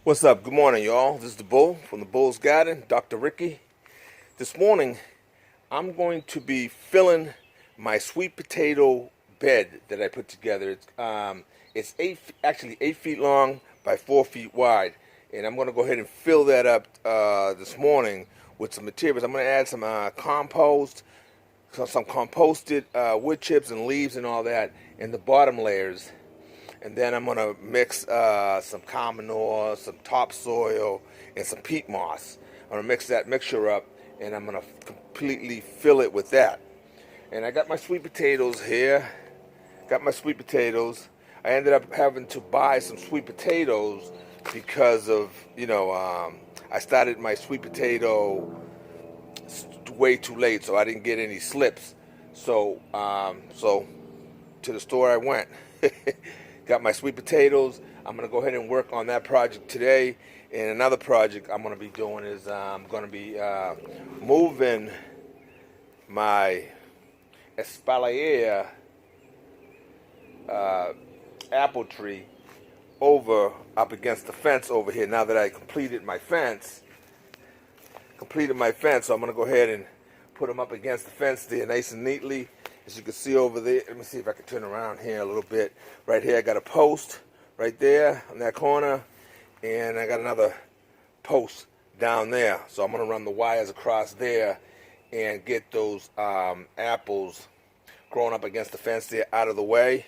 What's up? Good morning, y'all. This is the Bull from the Bull's Garden, Dr. Ricky. This morning, I'm going to be filling my sweet potato bed that I put together. It's actually 8 feet long by 4 feet wide, and I'm going to go ahead and fill that up this morning with some materials. I'm going to add some compost, some composted wood chips and leaves and all that in the bottom layers. And then I'm going to mix some common manure, some topsoil, and some peat moss. I'm going to mix that mixture up, and I'm going to completely fill it with that. And I got my sweet potatoes here. Got my sweet potatoes. I ended up having to buy some sweet potatoes because of, I started my sweet potato way too late, so I didn't get any slips. So to the store I went. Got my sweet potatoes. I'm going to go ahead and work on that project today. And another project I'm going to be doing is I'm going to be moving my espalier apple tree over up against the fence over here. Now that I completed my fence, so I'm going to go ahead and put them up against the fence there nice and neatly. As you can see over there, let me see if I can turn around here a little bit. Right here, I got a post right there on that corner, and I got another post down there. So I'm going to run the wires across there and get those apples growing up against the fence there out of the way.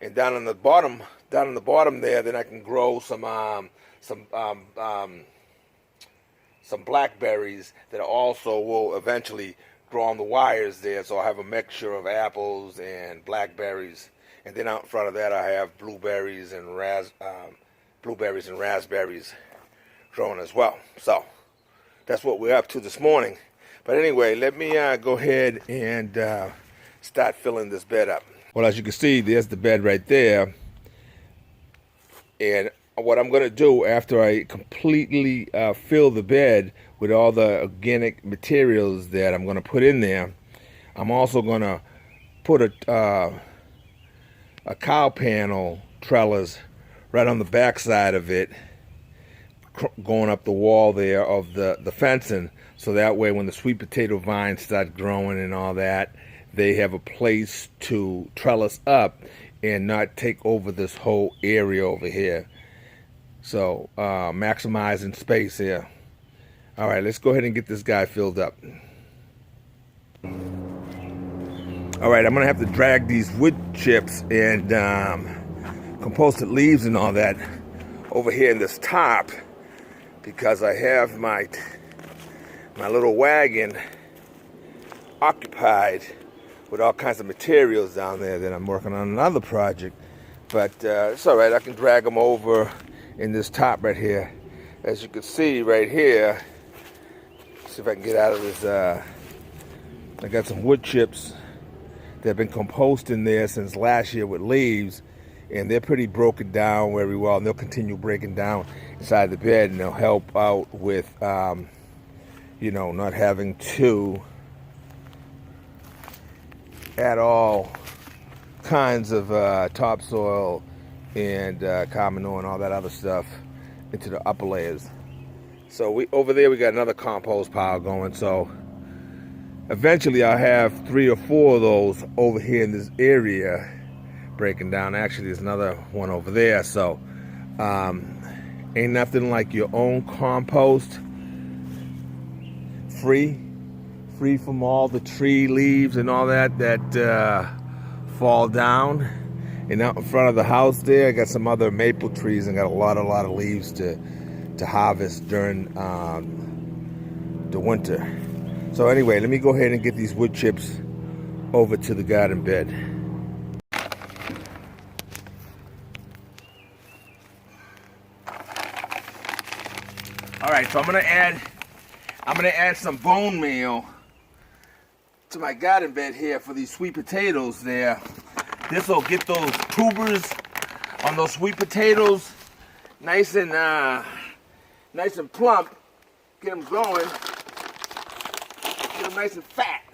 And down in the bottom there, then I can grow some blackberries that also will eventually grow on the wires there. So I have a mixture of apples and blackberries, and then out in front of that I have blueberries and raspberries growing as well. So that's what we're up to this morning. But anyway, let me go ahead and start filling this bed up. Well, as you can see, there's the bed right there. And what I'm going to do after I completely fill the bed with all the organic materials that I'm going to put in there, I'm also going to put a cow panel trellis right on the back side of it, going up the wall there of the fencing, so that way when the sweet potato vines start growing and all that, they have a place to trellis up and not take over this whole area over here. So maximizing space here. All right, let's go ahead and get this guy filled up. All right, I'm gonna have to drag these wood chips and composted leaves and all that over here in this top, because I have my little wagon occupied with all kinds of materials down there that I'm working on another project. But it's all right, I can drag them over in this top right here. As you can see right here, see if I can get out of this. I got some wood chips that have been composting there since last year with leaves, and they're pretty broken down very well, and they'll continue breaking down inside the bed, and they'll help out with not having to add all kinds of topsoil and common manure and all that other stuff into the upper layers. So over there we got another compost pile going, so eventually I'll have 3 or 4 of those over here in this area breaking down. Actually, there's another one over there. So ain't nothing like your own compost, free from all the tree leaves and all that fall down. And out in front of the house there, I got some other maple trees and got a lot of leaves to harvest during the winter. So anyway, let me go ahead and get these wood chips over to the garden bed. All right, so I'm gonna add some bone meal to my garden bed here for these sweet potatoes there. This will get those tubers on those sweet potatoes nice and plump. Get them going. Get them nice and fat.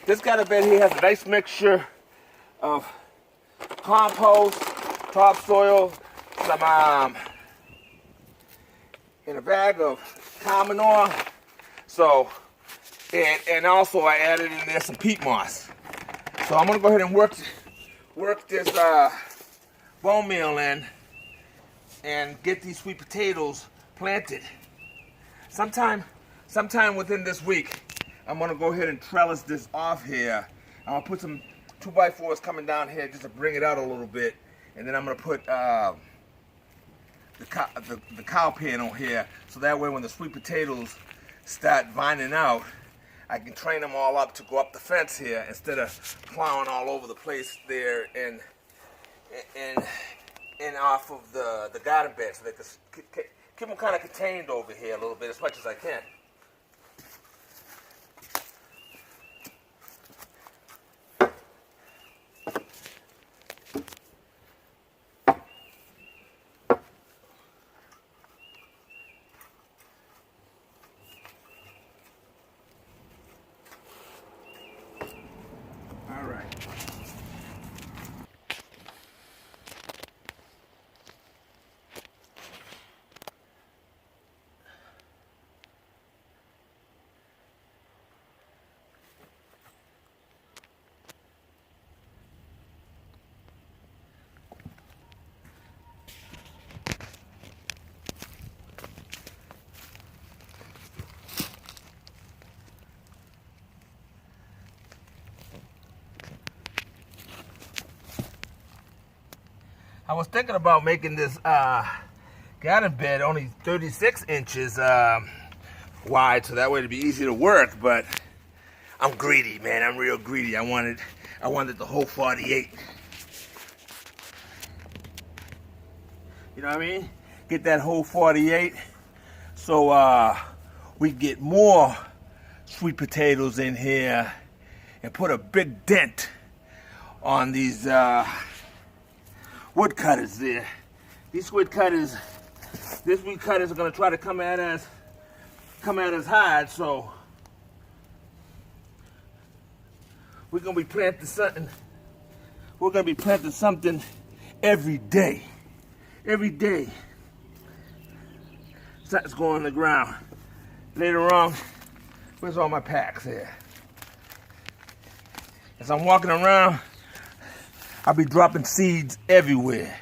this garden bed here has a nice mixture of compost, topsoil, some in a bag of cow manure. So, and also I added in there some peat moss. So I'm gonna go ahead and work this bone meal in and get these sweet potatoes planted. Sometime within this week, I'm gonna go ahead and trellis this off here. I'm gonna put some 2x4s coming down here just to bring it out a little bit, and then I'm gonna put the cow panel here, so that way when the sweet potatoes start vining out, I can train them all up to go up the fence here instead of plowing all over the place there and off of the garden bed, so they can keep them kind of contained over here a little bit as much as I can. All right. I was thinking about making this garden bed only 36 inches wide, so that way it'd be easy to work, but I'm greedy, man. I'm real greedy. I wanted the whole 48. You know what I mean? Get that whole 48 so we get more sweet potatoes in here and put a big dent on these wood cutters there. These wood cutters are gonna try to come at us hard, so we're gonna be planting something. We're gonna be planting something every day. Every day, something's going on the ground. Later on, where's all my packs here? As I'm walking around, I'll be dropping seeds everywhere.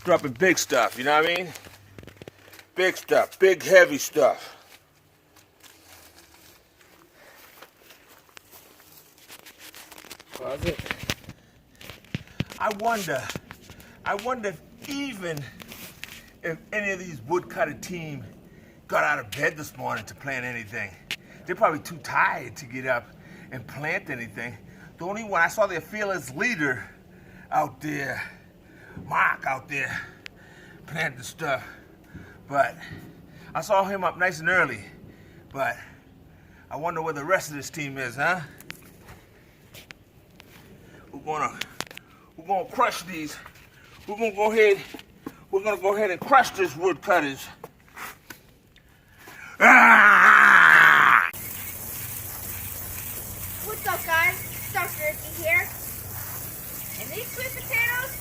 Dropping big stuff, you know what I mean? Big stuff, big heavy stuff. Closet. I wonder even if any of these woodcutter team got out of bed this morning to plant anything. They're probably too tired to get up and plant anything. The only one I saw, their fearless leader out there, Mark out there, planting stuff. But I saw him up nice and early. But I wonder where the rest of this team is, huh? We're gonna crush these. We're gonna go ahead and crush this woodcutters. Ah! What's up, guys? It's Dr. Ricky here. And these sweet potatoes,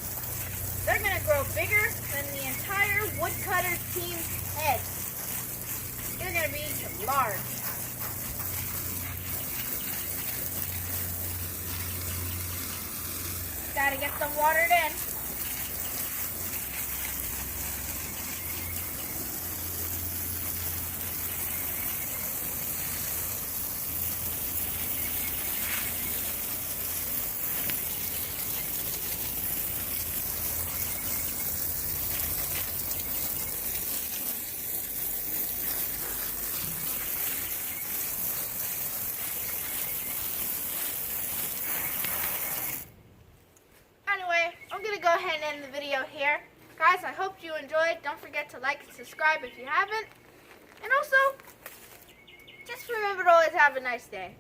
they're gonna grow bigger than the entire woodcutter team's head. They're gonna be large. Gotta get them watered in. Go ahead and end the video here. Guys, I hope you enjoyed. Don't forget to like and subscribe if you haven't. And also, just remember to always have a nice day.